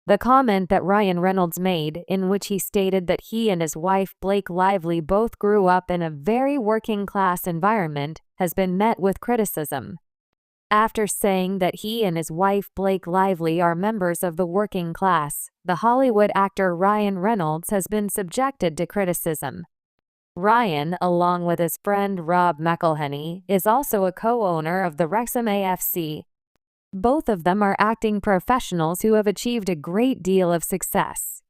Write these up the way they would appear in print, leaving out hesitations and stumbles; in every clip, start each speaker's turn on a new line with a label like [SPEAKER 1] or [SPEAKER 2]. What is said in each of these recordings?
[SPEAKER 1] The comment that Ryan Reynolds made, in which he stated that he and his wife Blake Lively both grew up in a very working-class environment, has been met with criticism. After saying that he and his wife Blake Lively are members of the working class, the Hollywood actor Ryan Reynolds has been subjected to criticism. Ryan, along with his friend Rob McElhenney, is also a co-owner of the Wrexham AFC. Both of them are acting professionals who have achieved a great deal of success.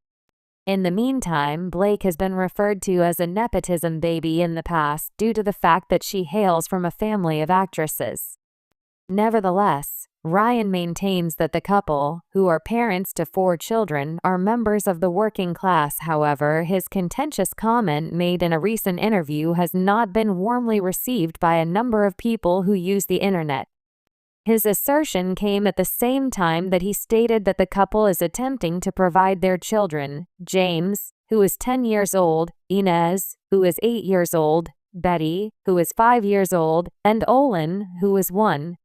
[SPEAKER 1] In the meantime, Blake has been referred to as a nepotism baby in the past due to the fact that she hails from a family of actresses. Nevertheless, Ryan maintains that the couple, who are parents to 4 children, are members of the working class. However, his contentious comment made in a recent interview has not been warmly received by a number of people who use the internet. His assertion came at the same time that he stated that the couple is attempting to provide their children, James, who is 10 years old, Inez, who is 8 years old, Betty, who is 5 years old, and Olin, who is 1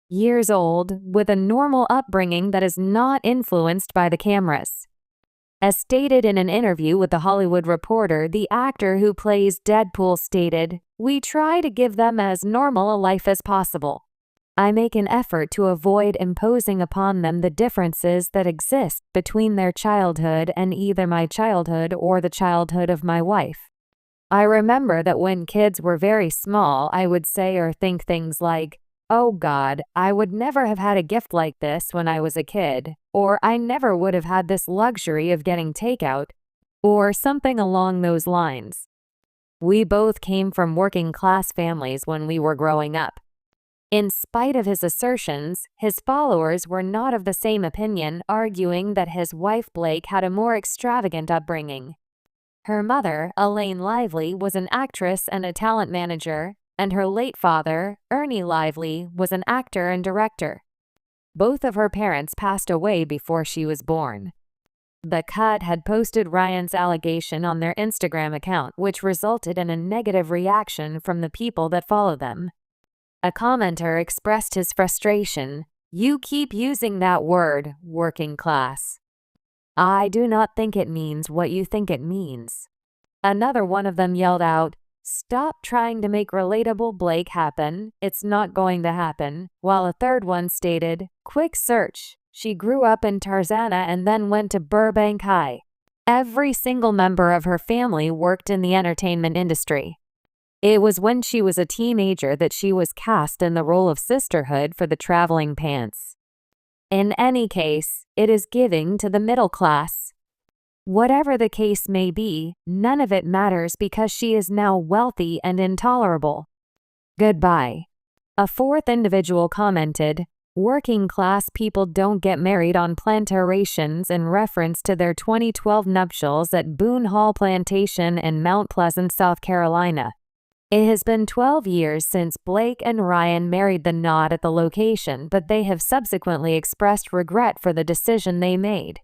[SPEAKER 1] years old, with a normal upbringing that is not influenced by the cameras. As stated in an interview with The Hollywood Reporter, the actor who plays Deadpool stated, "We try to give them as normal a life as possible. I make an effort to avoid imposing upon them the differences that exist between their childhood and either my childhood or the childhood of my wife. I remember that when kids were very small, I would say or think things like, 'Oh God, I would never have had a gift like this when I was a kid,' or 'I never would have had this luxury of getting takeout,' or something along those lines. We both came from working-class families when we were growing up." In spite of his assertions, his followers were not of the same opinion, arguing that his wife Blake had a more extravagant upbringing. Her mother, Elaine Lively, was an actress and a talent manager, and her late father, Ernie Lively, was an actor and director. Both of her parents passed away before she was born. The Cut had posted Ryan's allegation on their Instagram account, which resulted in a negative reaction from the people that follow them. A commenter expressed his frustration, "You keep using that word, working class. I do not think it means what you think it means." Another one of them yelled out, "Stop trying to make relatable Blake happen, it's not going to happen," while a third one stated, "Quick search, she grew up in Tarzana and then went to Burbank High. Every single member of her family worked in the entertainment industry. It was when she was a teenager that she was cast in the role of sisterhood for the Traveling Pants. In any case, it is giving to the middle class. Whatever the case may be, none of it matters because she is now wealthy and intolerable. Goodbye." A fourth individual commented, "Working class people don't get married on plantations," in reference to their 2012 nuptials at Boone Hall Plantation in Mount Pleasant, South Carolina. It has been 12 years since Blake and Ryan married the knot at the location, but they have subsequently expressed regret for the decision they made.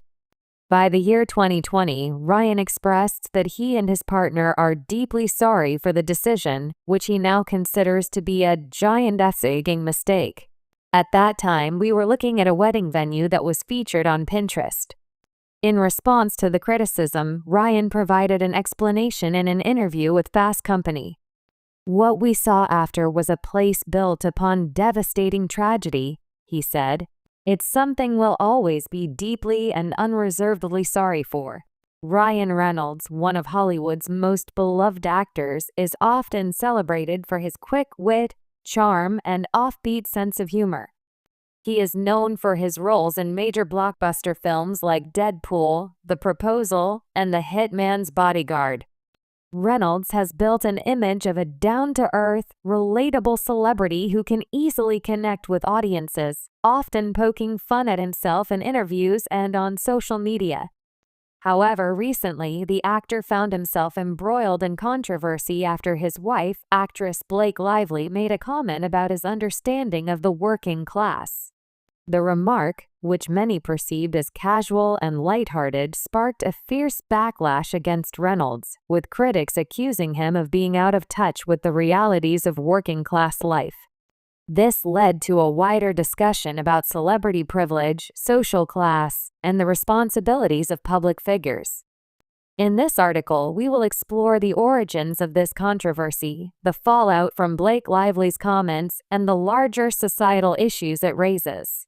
[SPEAKER 1] By the year 2020, Ryan expressed that he and his partner are deeply sorry for the decision, which he now considers to be a giant-egging mistake. "At that time, we were looking at a wedding venue that was featured on Pinterest." In response to the criticism, Ryan provided an explanation in an interview with Fast Company. "What we saw after was a place built upon devastating tragedy," he said. "It's something we'll always be deeply and unreservedly sorry for." Ryan Reynolds, one of Hollywood's most beloved actors, is often celebrated for his quick wit, charm, and offbeat sense of humor. He is known for his roles in major blockbuster films like Deadpool, The Proposal, and The Hitman's Bodyguard. Reynolds has built an image of a down-to-earth, relatable celebrity who can easily connect with audiences, often poking fun at himself in interviews and on social media. However, recently, the actor found himself embroiled in controversy after his wife, actress Blake Lively, made a comment about his understanding of the working class. The remark, which many perceived as casual and lighthearted, sparked a fierce backlash against Reynolds, with critics accusing him of being out of touch with the realities of working-class life. This led to a wider discussion about celebrity privilege, social class, and the responsibilities of public figures. In this article, we will explore the origins of this controversy, the fallout from Blake Lively's comments, and the larger societal issues it raises.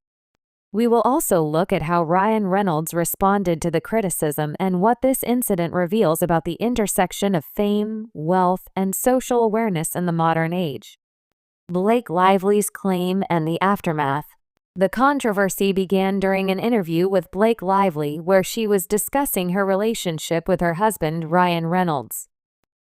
[SPEAKER 1] We will also look at how Ryan Reynolds responded to the criticism and what this incident reveals about the intersection of fame, wealth, and social awareness in the modern age. Blake Lively's claim and the aftermath. The controversy began during an interview with Blake Lively where she was discussing her relationship with her husband, Ryan Reynolds.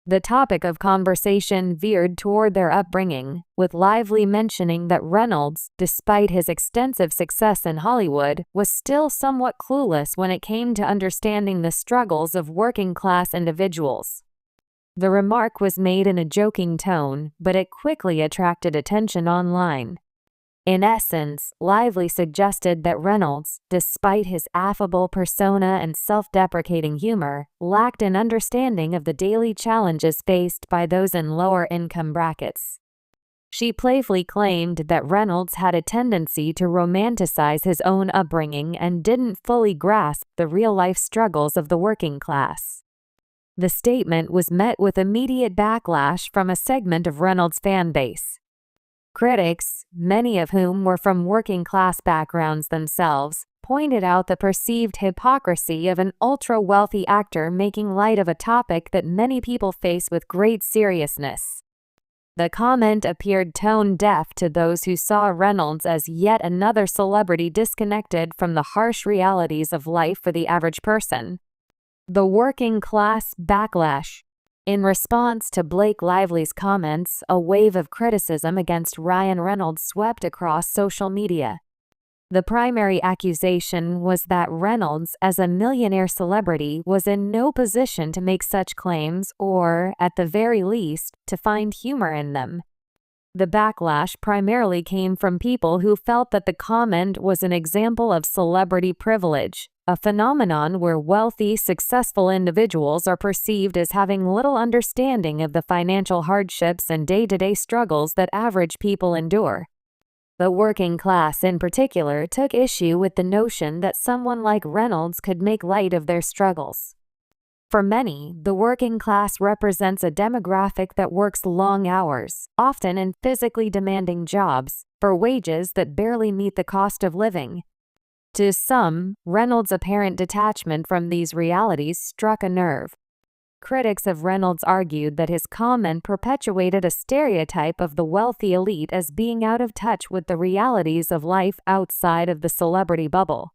[SPEAKER 1] The topic of conversation veered toward their upbringing, with Lively mentioning that Reynolds, despite his extensive success in Hollywood, was still somewhat clueless when it came to understanding the struggles of working-class individuals. The remark was made in a joking tone, but it quickly attracted attention online. In essence, Lively suggested that Reynolds, despite his affable persona and self-deprecating humor, lacked an understanding of the daily challenges faced by those in lower income brackets. She playfully claimed that Reynolds had a tendency to romanticize his own upbringing and didn't fully grasp the real-life struggles of the working class. The statement was met with immediate backlash from a segment of Reynolds' fan base. Critics, many of whom were from working-class backgrounds themselves, pointed out the perceived hypocrisy of an ultra-wealthy actor making light of a topic that many people face with great seriousness. The comment appeared tone-deaf to those who saw Reynolds as yet another celebrity disconnected from the harsh realities of life for the average person. The working-class backlash. In response to Blake Lively's comments, a wave of criticism against Ryan Reynolds swept across social media. The primary accusation was that Reynolds, as a millionaire celebrity, was in no position to make such claims or, at the very least, to find humor in them. The backlash primarily came from people who felt that the comment was an example of celebrity privilege, a phenomenon where wealthy, successful individuals are perceived as having little understanding of the financial hardships and day-to-day struggles that average people endure. The working class in particular took issue with the notion that someone like Reynolds could make light of their struggles. For many, the working class represents a demographic that works long hours, often in physically demanding jobs, for wages that barely meet the cost of living. To some, Reynolds' apparent detachment from these realities struck a nerve. Critics of Reynolds argued that his comment perpetuated a stereotype of the wealthy elite as being out of touch with the realities of life outside of the celebrity bubble.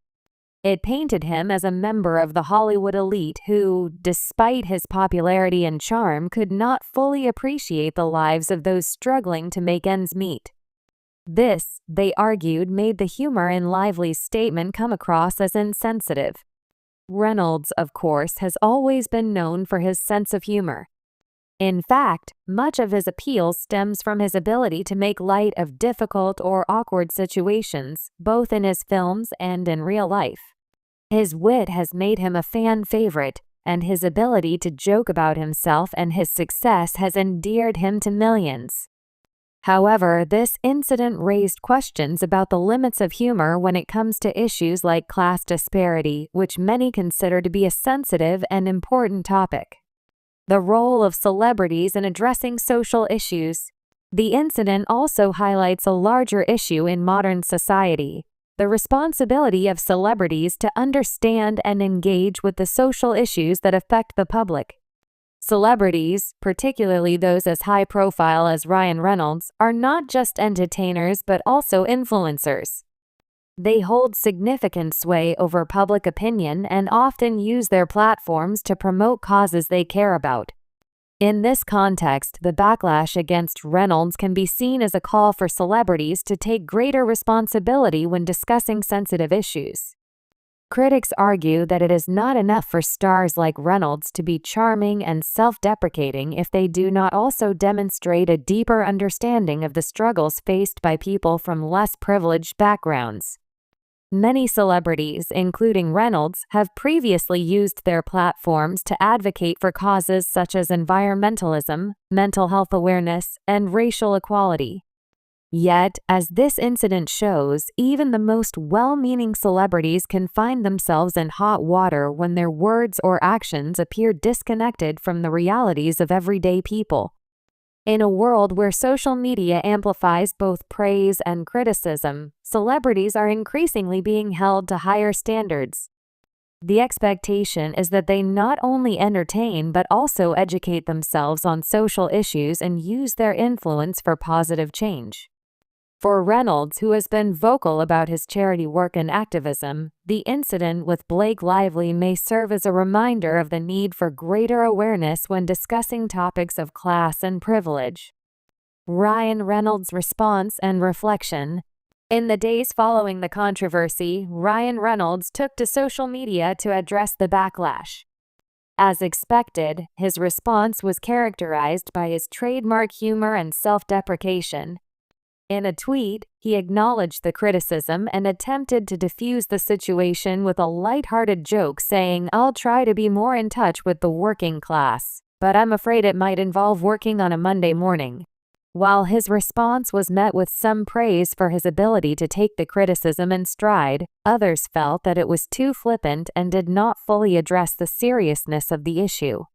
[SPEAKER 1] It painted him as a member of the Hollywood elite who, despite his popularity and charm, could not fully appreciate the lives of those struggling to make ends meet. This, they argued, made the humor in Lively's statement come across as insensitive. Reynolds, of course, has always been known for his sense of humor. In fact, much of his appeal stems from his ability to make light of difficult or awkward situations, both in his films and in real life. His wit has made him a fan favorite, and his ability to joke about himself and his success has endeared him to millions. However, this incident raised questions about the limits of humor when it comes to issues like class disparity, which many consider to be a sensitive and important topic. The role of celebrities in addressing social issues. The incident also highlights a larger issue in modern society: the responsibility of celebrities to understand and engage with the social issues that affect the public. Celebrities, particularly those as high-profile as Ryan Reynolds, are not just entertainers but also influencers. They hold significant sway over public opinion and often use their platforms to promote causes they care about. In this context, the backlash against Reynolds can be seen as a call for celebrities to take greater responsibility when discussing sensitive issues. Critics argue that it is not enough for stars like Reynolds to be charming and self-deprecating if they do not also demonstrate a deeper understanding of the struggles faced by people from less privileged backgrounds. Many celebrities, including Reynolds, have previously used their platforms to advocate for causes such as environmentalism, mental health awareness, and racial equality. Yet, as this incident shows, even the most well-meaning celebrities can find themselves in hot water when their words or actions appear disconnected from the realities of everyday people. In a world where social media amplifies both praise and criticism, celebrities are increasingly being held to higher standards. The expectation is that they not only entertain but also educate themselves on social issues and use their influence for positive change. For Reynolds, who has been vocal about his charity work and activism, the incident with Blake Lively may serve as a reminder of the need for greater awareness when discussing topics of class and privilege. Ryan Reynolds' response and reflection. In the days following the controversy, Ryan Reynolds took to social media to address the backlash. As expected, his response was characterized by his trademark humor and self-deprecation. In a tweet, he acknowledged the criticism and attempted to defuse the situation with a lighthearted joke saying, "I'll try to be more in touch with the working class, but I'm afraid it might involve working on a Monday morning." While his response was met with some praise for his ability to take the criticism in stride, others felt that it was too flippant and did not fully address the seriousness of the issue.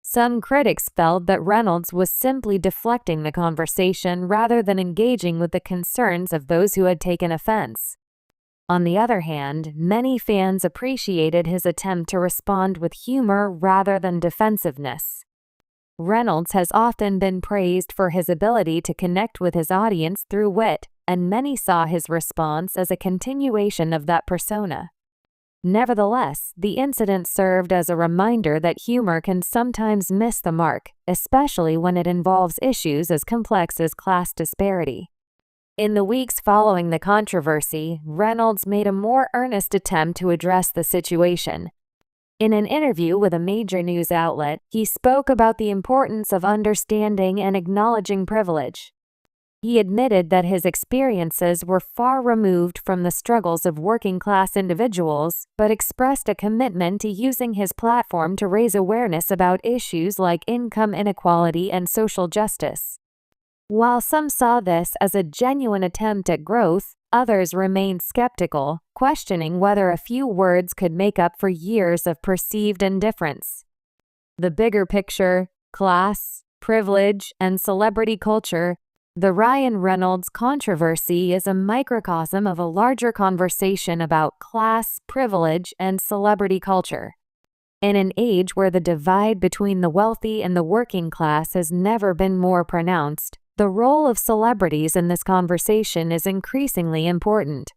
[SPEAKER 1] Some critics felt that Reynolds was simply deflecting the conversation rather than engaging with the concerns of those who had taken offense. On the other hand, many fans appreciated his attempt to respond with humor rather than defensiveness. Reynolds has often been praised for his ability to connect with his audience through wit, and many saw his response as a continuation of that persona. Nevertheless, the incident served as a reminder that humor can sometimes miss the mark, especially when it involves issues as complex as class disparity. In the weeks following the controversy, Reynolds made a more earnest attempt to address the situation. In an interview with a major news outlet, he spoke about the importance of understanding and acknowledging privilege. He admitted that his experiences were far removed from the struggles of working-class individuals, but expressed a commitment to using his platform to raise awareness about issues like income inequality and social justice. While some saw this as a genuine attempt at growth, others remained skeptical, questioning whether a few words could make up for years of perceived indifference. The bigger picture, class, privilege, and celebrity culture. The Ryan Reynolds controversy is a microcosm of a larger conversation about class, privilege, and celebrity culture. In an age where the divide between the wealthy and the working class has never been more pronounced, the role of celebrities in this conversation is increasingly important.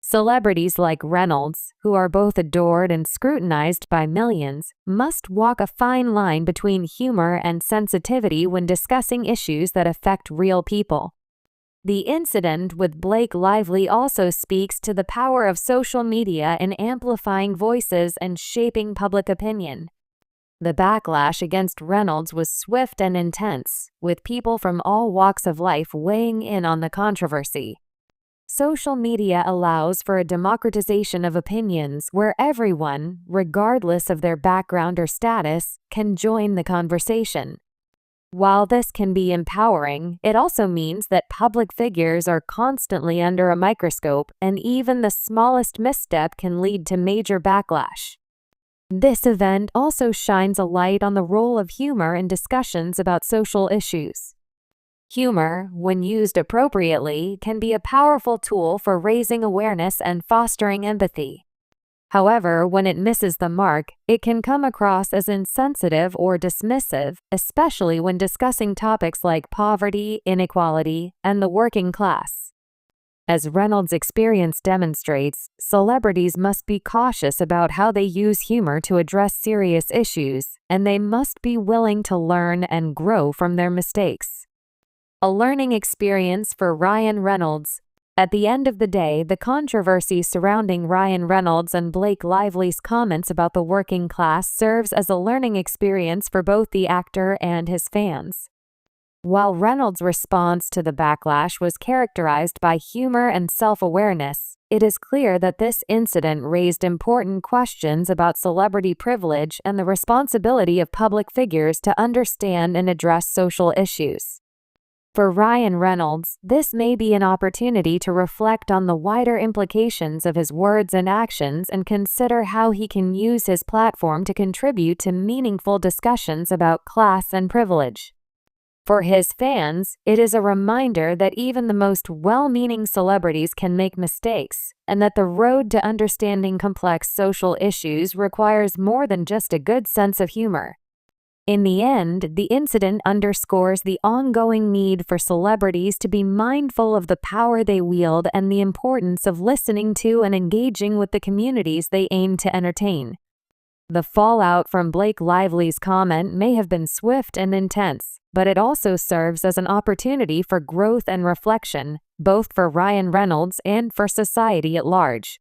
[SPEAKER 1] Celebrities like Reynolds, who are both adored and scrutinized by millions, must walk a fine line between humor and sensitivity when discussing issues that affect real people. The incident with Blake Lively also speaks to the power of social media in amplifying voices and shaping public opinion. The backlash against Reynolds was swift and intense, with people from all walks of life weighing in on the controversy. Social media allows for a democratization of opinions where everyone, regardless of their background or status, can join the conversation. While this can be empowering, it also means that public figures are constantly under a microscope, and even the smallest misstep can lead to major backlash. This event also shines a light on the role of humor in discussions about social issues. Humor, when used appropriately, can be a powerful tool for raising awareness and fostering empathy. However, when it misses the mark, it can come across as insensitive or dismissive, especially when discussing topics like poverty, inequality, and the working class. As Reynolds' experience demonstrates, celebrities must be cautious about how they use humor to address serious issues, and they must be willing to learn and grow from their mistakes. A learning experience for Ryan Reynolds. At the end of the day, the controversy surrounding Ryan Reynolds and Blake Lively's comments about the working class serves as a learning experience for both the actor and his fans. While Reynolds' response to the backlash was characterized by humor and self-awareness, it is clear that this incident raised important questions about celebrity privilege and the responsibility of public figures to understand and address social issues. For Ryan Reynolds, this may be an opportunity to reflect on the wider implications of his words and actions and consider how he can use his platform to contribute to meaningful discussions about class and privilege. For his fans, it is a reminder that even the most well-meaning celebrities can make mistakes, and that the road to understanding complex social issues requires more than just a good sense of humor. In the end, the incident underscores the ongoing need for celebrities to be mindful of the power they wield and the importance of listening to and engaging with the communities they aim to entertain. The fallout from Blake Lively's comment may have been swift and intense, but it also serves as an opportunity for growth and reflection, both for Ryan Reynolds and for society at large.